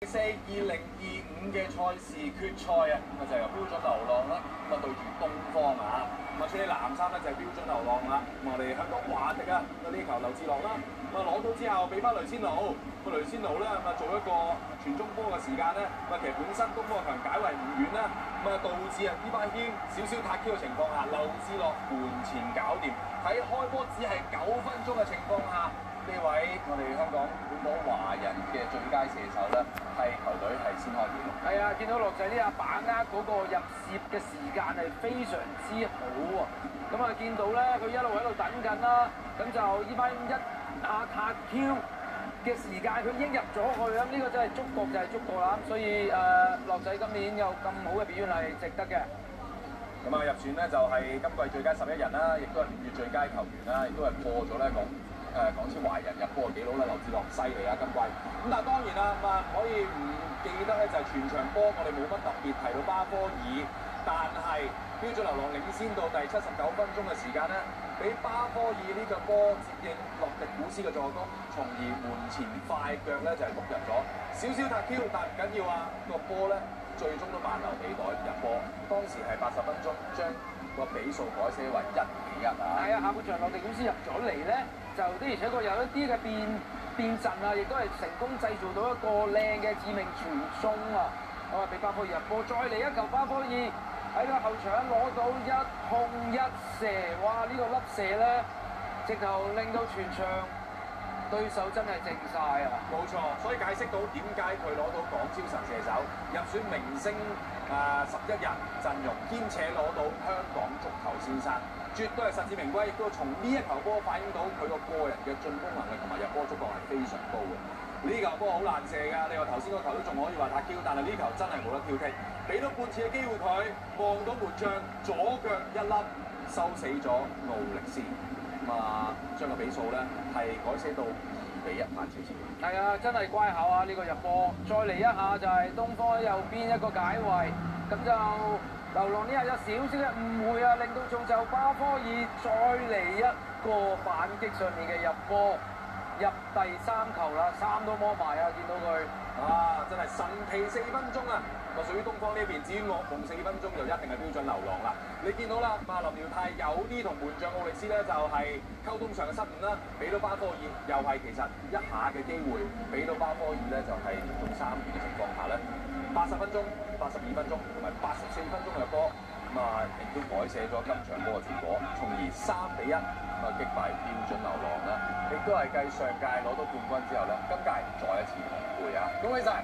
2024-2025嘅賽事決賽啊，就由標準流浪啦，對住東方啊，穿啲藍衫咧就係標準流浪啦。我哋香港華迪啊，呢球劉志樂啦，攞到之後俾翻雷仙奴，雷仙奴咧做一個傳中波嘅時間咧，其實本身東方強解圍唔遠啦，導致啊呢班軒少少撻 Q 嘅情況下，劉志樂門前搞掂。喺開波只係9分鐘嘅情況下，呢位我哋香港本土華人嘅最佳射手咧，係球隊係先開紀錄。係啊，見到樂仔呢下把握嗰個入攝嘅時間係非常之好喎。咁啊，見到咧佢一路喺度等緊啦，咁就呢班一下撻 Q 嘅時間佢已經入咗去啦，呢個真係觸覺就係觸覺啦。所以樂仔今年有咁好嘅表現係值得嘅。咁啊入選咧就係今季最佳11人啦，亦都係5月最佳球員啦，亦都係破咗咧港超華人入波嘅紀錄啦，劉志樂犀利啊今季。咁但係當然啦，唔可以唔記得咧就係全場波我哋冇乜特別提到巴科爾，但係標準流浪領先到第79分鐘嘅時間咧，俾巴科爾呢個波接應洛迪古斯嘅助攻，從而門前快腳咧就係碌入咗，少少撻 Q，但唔緊要啊，個波咧最終都慢流地袋入波，當時係80分鐘將個比數改寫為1-1啊！係啊，下半場洛迪古斯入咗嚟咧，就的而且確有一啲嘅變陣啊，亦都係成功製造到一個靚嘅致命傳中啊！咁啊，俾巴科爾入波，再嚟一球巴科爾喺個後場攞到1控1射，哇！呢個粒射咧，直頭令到全場對手真係靜晒啊！冇錯，所以解釋到點解佢攞到港超神射手，入選明星11人陣容，兼且攞到香港足球先生，絕對係實至名歸，亦都從呢一球波反映到佢個人嘅進攻能力同埋入波觸覺係非常高嘅。呢球波好難射㗎，你話頭先個球都仲可以話撻 Q，但係呢球真係冇得挑剔，俾到半次嘅機會佢，望到門將左腳一粒收死咗奧力斯。將個比數咧係改寫到2-1反超前。係啊，真係乖巧啊！呢個入波，再嚟一下就係東方喺右邊一個解圍，咁就流浪呢下有少少嘅誤會啊，令到造就巴科爾再嚟一個反擊上面嘅入波，入第3球啦，3都摸埋啊！見到佢真係神奇4分鐘啊！屬於東方呢邊，至於惡夢4分鐘就一定係標準流浪啦。你見到啦，林遼泰有啲同門將奧力斯咧就係溝通上嘅失誤啦，俾到巴科爾又係其實一下嘅機會，俾到巴科爾咧就係連中3元嘅情況下咧，80分鐘、82分鐘同埋84分鐘嘅波，亦都改寫咗今場波嘅結果，從而3-1擊敗標準流浪啦，亦都係繼上屆攞到冠軍之後咧，今屆再一次同輩啊！恭喜晒！